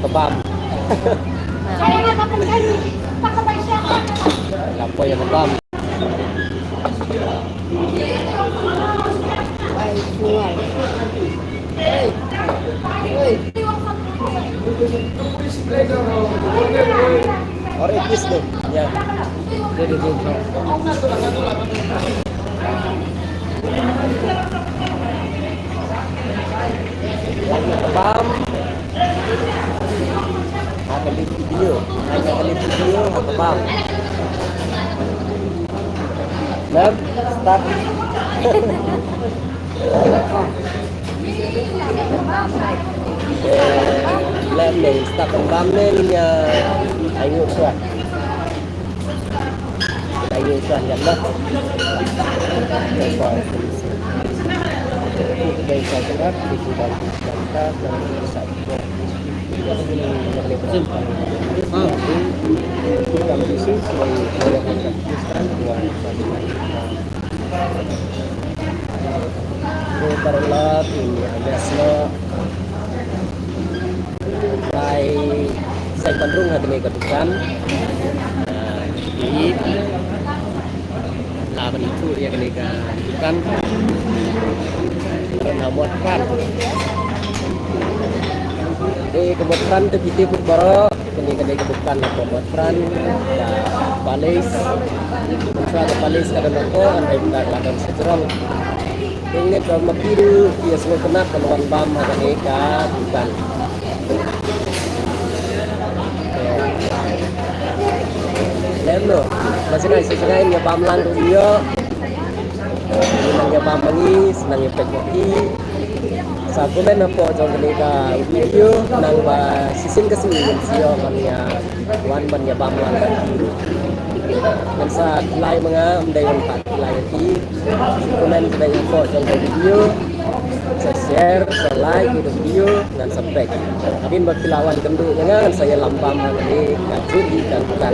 kebab. Lapo yang kebab. Ay, jual. Hey. Hey. Or it is tuh. Ya. Jadi tuh. Kebab. Ada di video. Hanya di video kebab. Nah, start. Lên mình start kembang lên anh ngủ xuân nhận đó đây saya cepat di sudah kita dan saya kita misi saya akan buat terlalu ini ada slow saya cenderung hati ini kedukan di lawan itu ya kedukan karena muatkan di kemudian terjadi berbara kedukan kemudian balis balis karena aku andai belakang secerong ingat kalau makiru dia semua kena peluang bam ada mereka bukan lem masih nasi sengaja ya bam lang dia senangnya bam lagi senangnya pekoti saat komen apa jangan mereka video nang ba sisin kesini sio bannya wan bannya bam lang dan saat lain mengam dengan pak lain di komen kedai info jangan video share, like video dan subscribe. Tapi bagi lawan kendu dengan saya lambam ini kacudi dan bukan.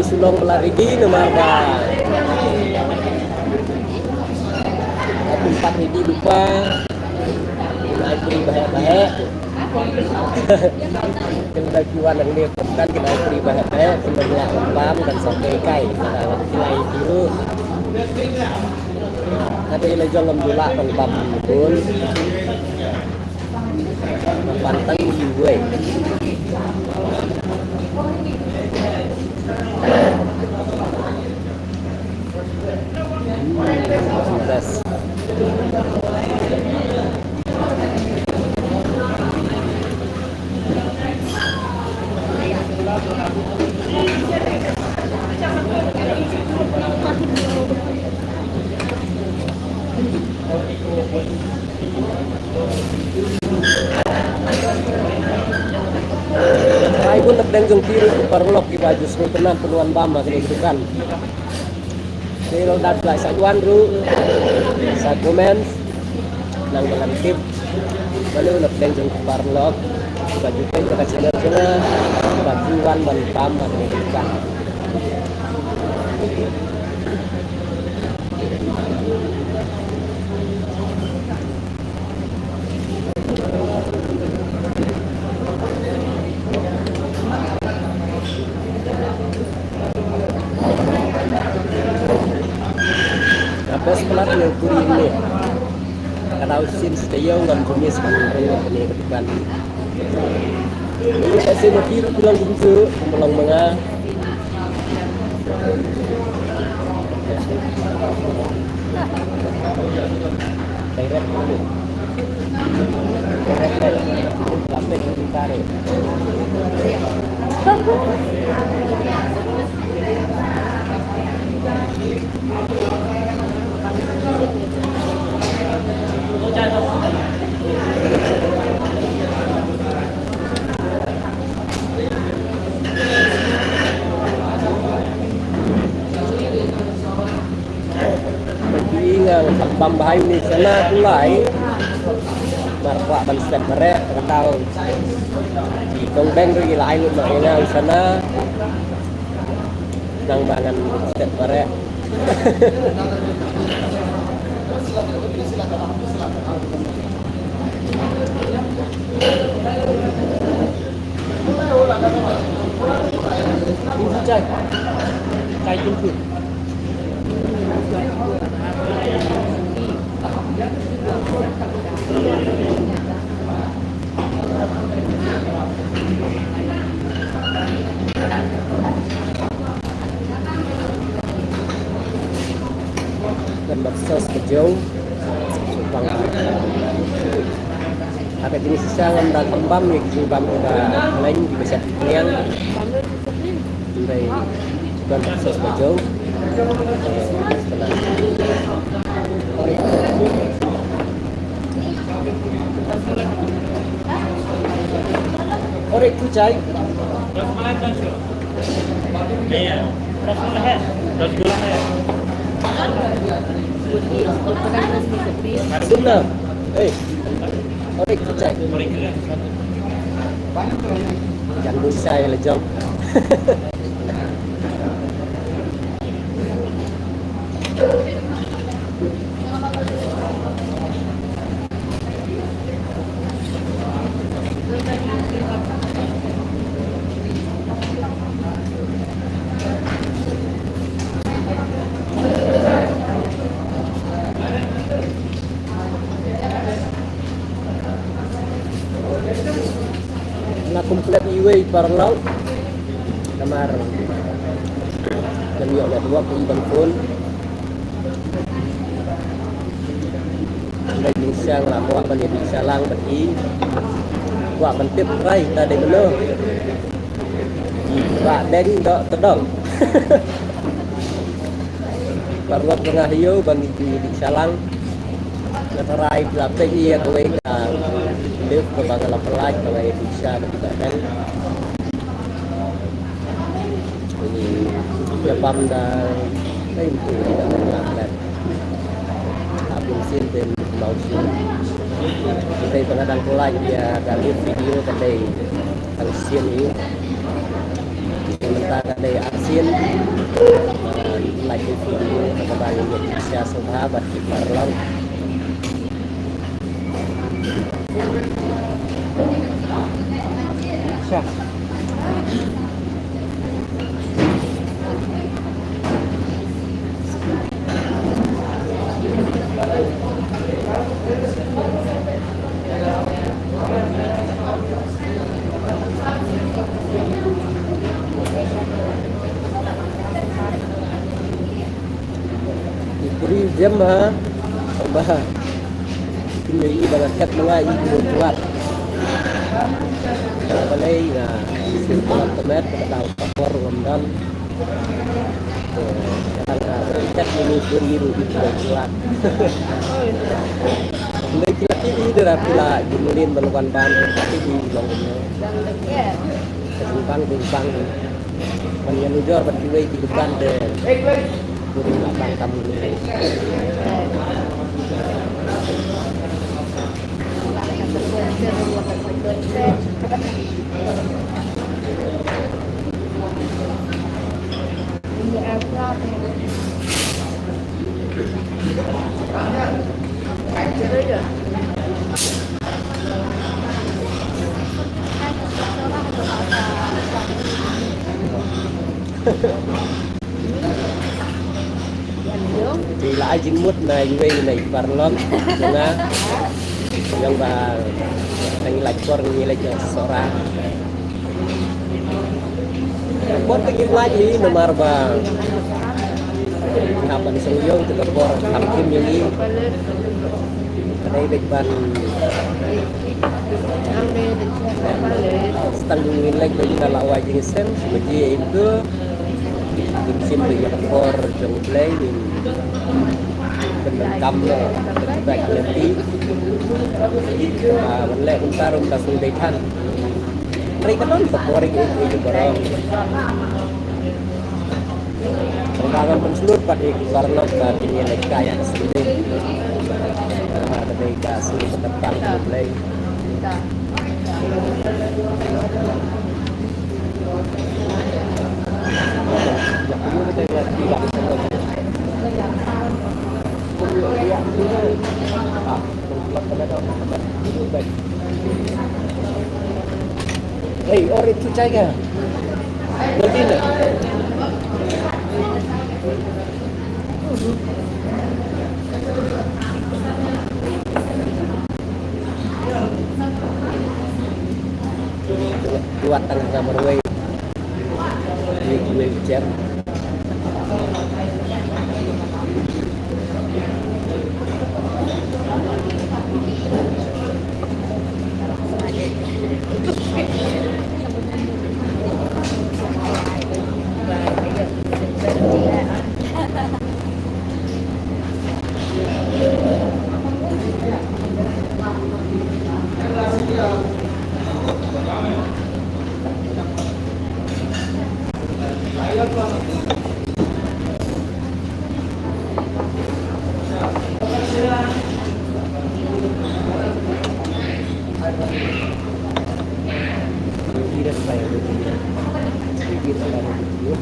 Sulong pelarigi nomor tempat ini lupa naik beri bahaya-bahaya kita jual yang dia kan kita beri bahaya-bahaya sebenarnya lembam dan sampai kai kalau nilai biru ada yang jual lembula lembam pun pantang juga sudah Ibu nak dengan kiri perlok di baju semua tenang peluang bama gitu kan. Kalau dah belas sajuan ru, saat komen, nang dalam tip, lalu nak dengan perlok baju pen kita cina bajuan bama gitu kan. Sekolah yang kuri ini kalau sin setayau dan kumis mengenai ini ketukan ini saya makiru pulang bungsu pulang mengah direct dulu sampai ditarik pambahay ni sana kulay marko wak ban step merek tahu di kongbeng tu gila air mak ina sana nang bangan step merek cay chung chung dan baksos kejauh supang ada jenis sisa ngamdal kembam yang kembam juga lain di besar yang dari bukan baksos kejauh setelah और एक चाय रसगुल्ला है रसगुल्ला है सुनना और एक चाय jangan bisa ya lejong na komplet iwe parlau kamar kami ada dua pun phone đây mình sang là qua bên mình sang lang bên ý qua bên tiếp đây ta đây bên và đến đó tới đó baru tengah hiu bagi di salang natarai pelapis ia kawin lift ke bangala pelaj kawai bisa kan ini lebam dan tempo tidak mengalat habis sin dan mau sin kita pengadang pelaj dia dari video tadi tang sin ini sementara tadi aksin lagi video kepada Indonesia sahabat di Parlau Syah Diberi jam ha bah ini ibarat mga ibu kuat balay na simple tomat tahu kapor ngomdan cek ini biru ibu kuat lagi lagi ini dah pula jumulin melukan ban tapi di longnya simpang banyak nujor berkiwai di depan deh burung lapang kamu ini thì lại dính mút này này parlon na yang ba ang lakor ni lagi sora buat tinggi lagi nomor ba kapan suyong kita bor hakim ini đây bịch ban setanggung lagi kita lawai jenis sen sebagai itu tim bagi ekor jomblay bentam baik nanti menlek untarung kasung daitan mereka non tekori itu barang pengembangan penselut pada karena tadinya naik kaya sendiri ada mereka sulit tetap jomblay Dạ, cũng như cái đi lại xong rồi cũng như đi ăn đi cũng lắm cái đó như vậy hey orang itu jaga nanti nih buat tengah kamar way di jam tidak saya sedikit ada video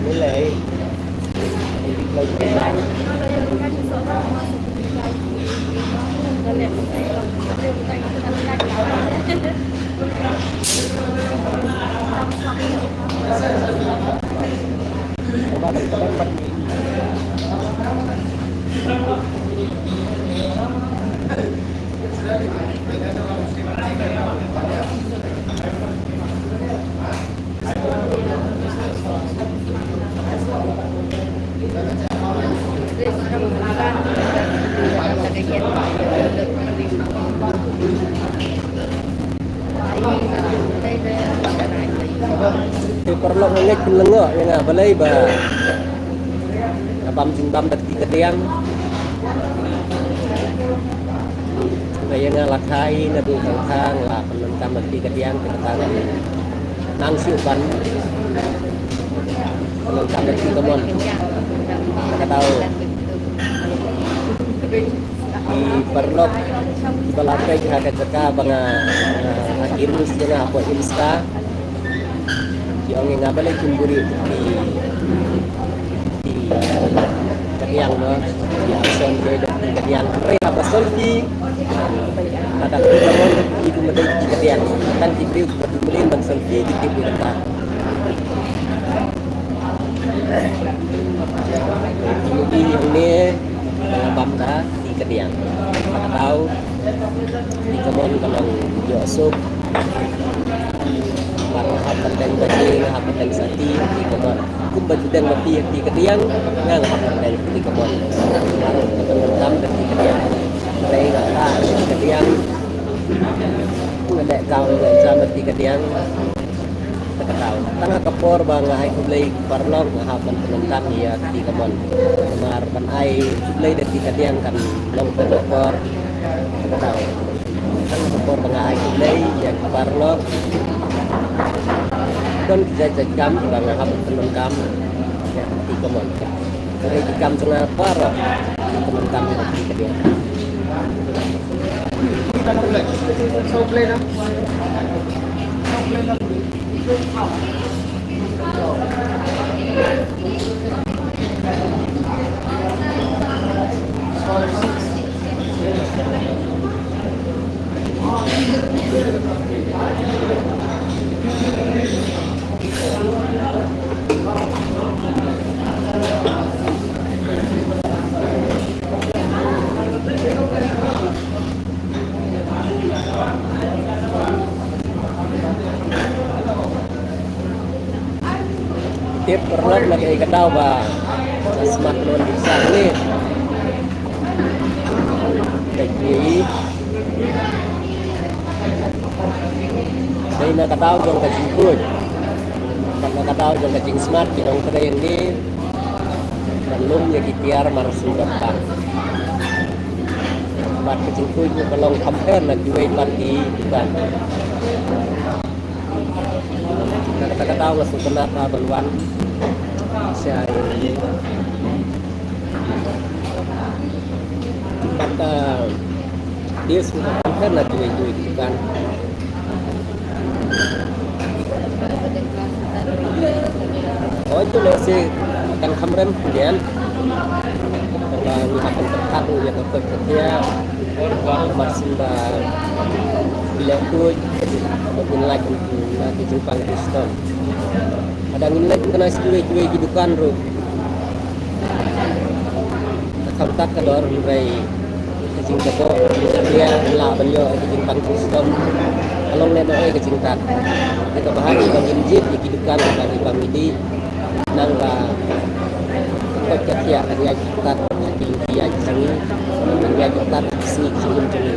nilai thì perlu ngek lengo yang balai ba abam jimbam dak tiga tiang kaya nga lakai na du thang la penentang dak tiga tiang penentang nang siupan penentang dak tiga mon ka tahu di perlu di balakai ka ka banga irus jena apa insta yang nga balay kumburi di katiang no di ason ke di katiang re apa solki ada kumon itu medai di katiang kan di beri beli bang solki di tibu ka jadi ini bamda di katiang maka tahu di kemon kalau Yosuf marah hapatan bagi hapatan sati di kamar kum baju dan mati di ketiang ngang hapatan di kamar marah penentam dan di ketiang mereka di ketiang ada kau sama di ketiang tak tahu tengah kapor bang ai kulai parlong hapan penentam dia di kamar mar ban ai kulai di ketiang kan long kapor tak tahu tengah kapor bang ai kulai yang parlong don kijajah kam bang hab teman kam ya di komon dari di kam tengah paro teman kam di dia so play na tip pernah lagi ketau ba smartphone bisa ni jadi saya nak ketau dong kacing kuy nak ketau dong kacing smart dong kena yang ni belum jadi tiar marsu datang smart kacing kuy ni kalau compare nak jual parti bukan nak ketau langsung kena beluan Indonesia ini kata dia sudah kan lagi itu kan oh itu masih akan kemarin kemudian karena akan terharu yang kerja masih bila itu mungkin lagi nanti jumpa Kristen ada nilai kena sekali hidupan ru tak kadar mulai kecing teko dia la banyo kecing pang Kristen kalau lihat orang kecing tak kita bahas bang injil hidupan bagi pamidi nangga kerja dia kita dia sini dia kita sini sebelum jadi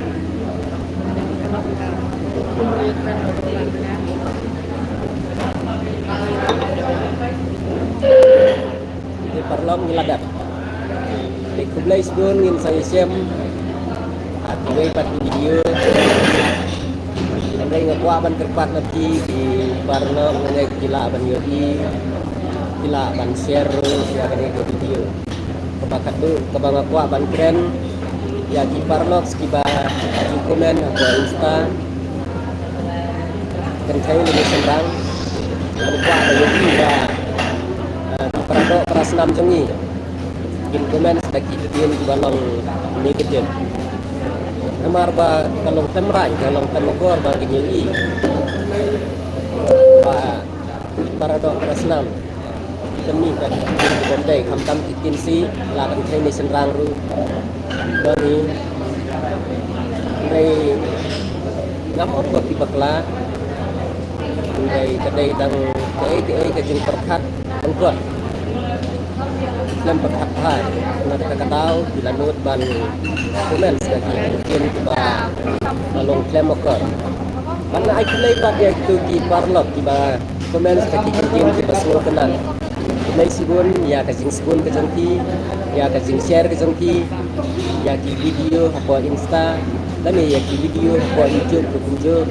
di perlom ngiladat di kublai sebelum ngin saya siam atuai pat video andai ngakwa ban terpat nanti di perlom ngai gila ban yoi gila ban share ya kan itu video kebakat tu kebang ngakwa ban keren ya di perlom skiba di komen atau insta kan saya lebih senang ngakwa ban yoi ya Parado Prasnam Jongi in komen sedaki dia di balong ni kecil amar ba kalong temrai kalong temogor ba gini ba Parado Prasnam demi kan di bondai kamtam itin si lakan training senrang ru bani nei ngapot ko tibakla nei kadai dang kai kajing perkat angkot lem berhak hai nanti kita tahu bila nut ban komen sekali mungkin tiba balong klem okor karena aku lepas dia itu di parlok tiba komen sekali mungkin tiba semua kenal nai sibun ya kajing sibun kejengki ya kajing share kejengki ya di video apa insta dan ya di video apa YouTube berkunjung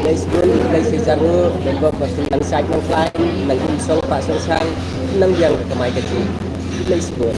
nai sibun nai sejaru dan buat postingan site nang lain nang insong pak song sang nang yang ke kemai kecil Lisbon